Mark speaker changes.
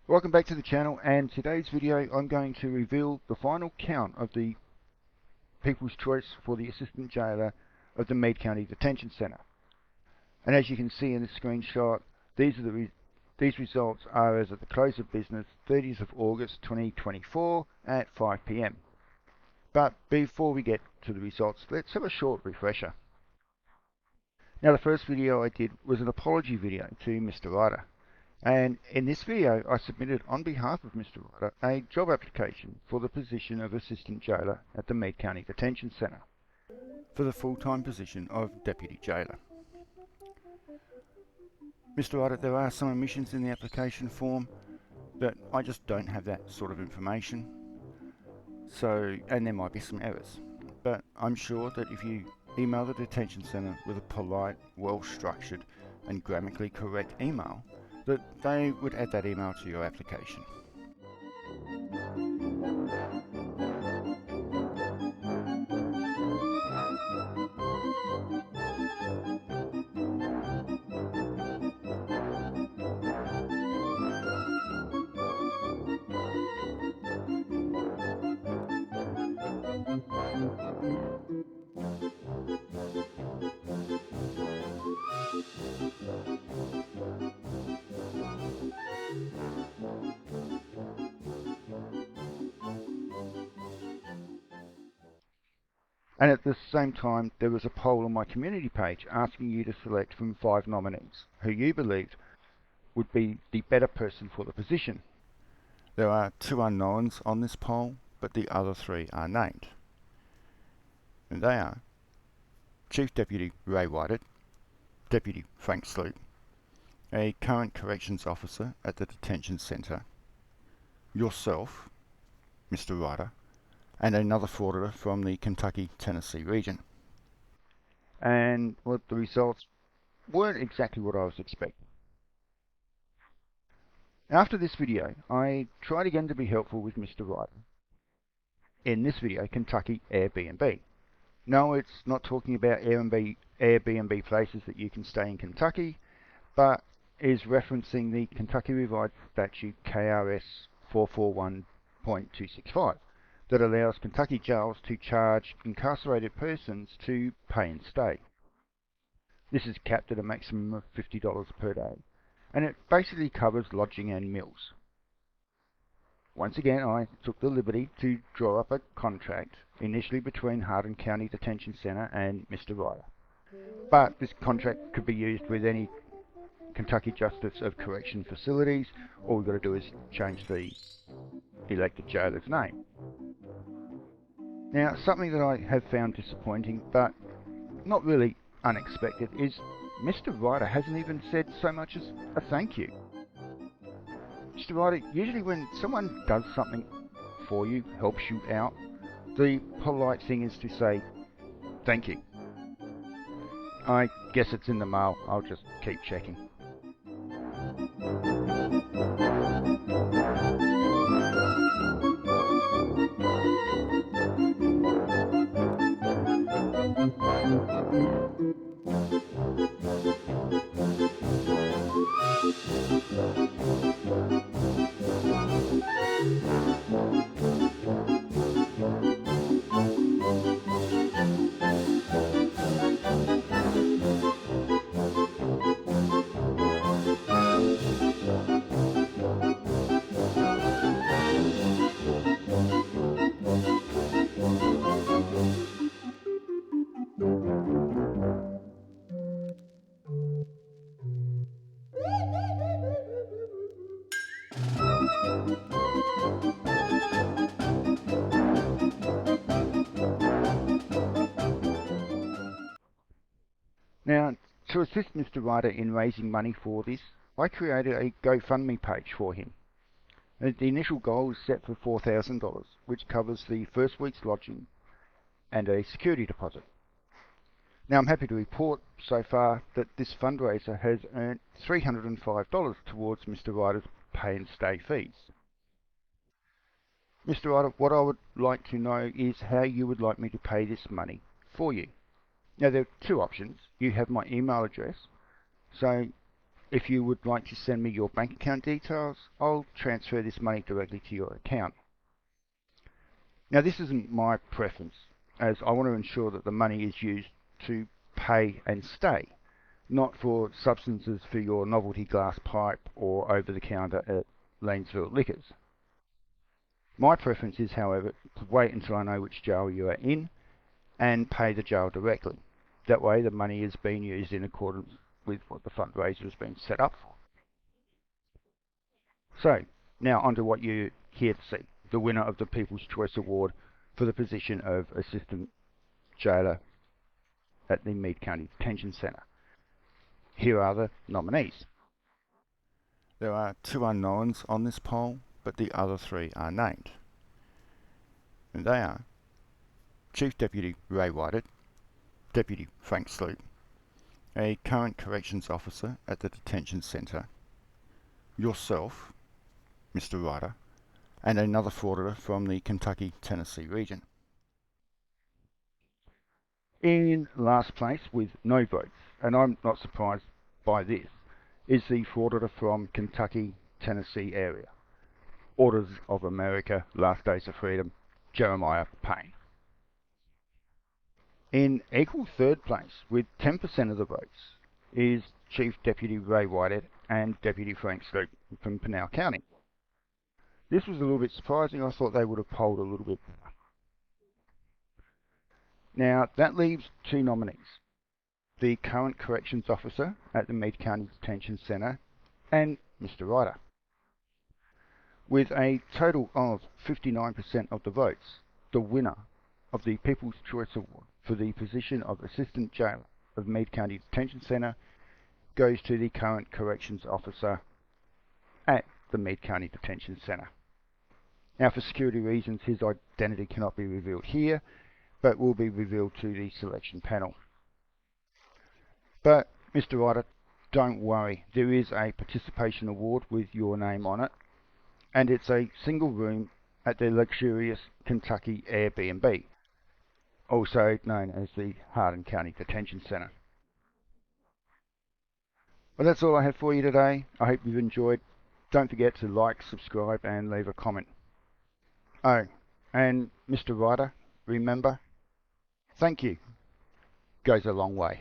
Speaker 1: Welcome back to the channel, and today's video I'm going to reveal the final count of the People's Choice for the Assistant Jailer of the Meade County Detention Centre. And as you can see in the screenshot, these results are as of the close of business 30th of August 2024 at 5 PM. But before we get to the results, let's have a short refresher. Now, the first video I did was an apology video to Mr. Ryder. And in this video, I submitted on behalf of Mr. Ryder a job application for the position of Assistant Jailer at the Meade County Detention Centre for the full-time position of Deputy Jailer. Mr. Ryder, there are some omissions in the application form that I just don't have that sort of information. And there might be some errors. But I'm sure that if you email the detention centre with a polite, well-structured and grammatically correct email, that they would add that email to your application. And at the same time, there was a poll on my community page asking you to select from 5 nominees who you believed would be the better person for the position. There are 2 unknowns on this poll, but the other 3 are named. And they are Chief Deputy Ray Whited, Deputy Frank Sloop, a current corrections officer at the detention centre, yourself, Mr. Ryder, and another frauditor from the Kentucky-Tennessee region. And well, the results weren't exactly what I was expecting. After this video, I tried again to be helpful with Mr. Ryder. In this video, Kentucky Airbnb. No, it's not talking about Airbnb places that you can stay in Kentucky, but is referencing the Kentucky Revised Statute KRS 441.265 that allows Kentucky jails to charge incarcerated persons to pay and stay. This is capped at a maximum of $50 per day, and it basically covers lodging and meals. Once again, I took the liberty to draw up a contract, initially between Hardin County Detention Centre and Mr. Ryder. But this contract could be used with any Kentucky Justice of Correction facilities. All we've got to do is change the elected jailer's name. Now, something that I have found disappointing, but not really unexpected, is Mr. Ryder hasn't even said so much as a thank you. Mr. Ryder, usually when someone does something for you, helps you out, the polite thing is to say thank you. I guess it's in the mail. I'll just keep checking. Now, to assist Mr. Ryder in raising money for this, I created a GoFundMe page for him. The initial goal is set for $4,000, which covers the first week's lodging and a security deposit. Now, I'm happy to report so far that this fundraiser has earned $305 towards Mr. Ryder's pay and stay fees. Mr. Ryder, what I would like to know is how you would like me to pay this money for you. Now, there are 2 options. You have my email address, so if you would like to send me your bank account details, I'll transfer this money directly to your account. Now, this isn't my preference, as I want to ensure that the money is used to pay and stay, not for substances for your novelty glass pipe or over the counter at Lanesville Liquors. My preference is, however, to wait until I know which jail you are in and pay the jail directly. That way the money is being used in accordance with what the fundraiser has been set up for. So, now on to what you're here to see, the winner of the People's Choice Award for the position of Assistant Jailer at the Meade County Detention Centre. Here are the nominees. There are 2 unknowns on this poll, but the other 3 are named. And they are Chief Deputy Ray Whited, Deputy Frank Sloop, a current corrections officer at the detention centre, yourself, Mr. Ryder, and another frauditor from the Kentucky-Tennessee region. In last place with no votes, and I'm not surprised by this, is the frauditor from Kentucky-Tennessee area. Orders of America, Last Days of Freedom, Jeremiah Payne. In equal third place, with 10% of the votes, is Chief Deputy Ray Whitehead and Deputy Frank Sloop from Pinal County. This was a little bit surprising. I thought they would have polled a little bit better. Now, that leaves 2 nominees. The current corrections officer at the Meade County Detention Centre and Mr. Ryder. With a total of 59% of the votes, the winner of the People's Choice Award for the position of Assistant Jailer of Meade County Detention Centre goes to the current corrections officer at the Meade County Detention Centre. Now, for security reasons, his identity cannot be revealed here, but will be revealed to the selection panel. But, Mr. Ryder, don't worry, there is a participation award with your name on it, and it's a single room at the luxurious Kentucky Airbnb, also known as the Hardin County Detention Centre. Well, that's all I have for you today. I hope you've enjoyed. Don't forget to like, subscribe, and leave a comment. Oh, and Mr. Ryder, remember, thank you goes a long way.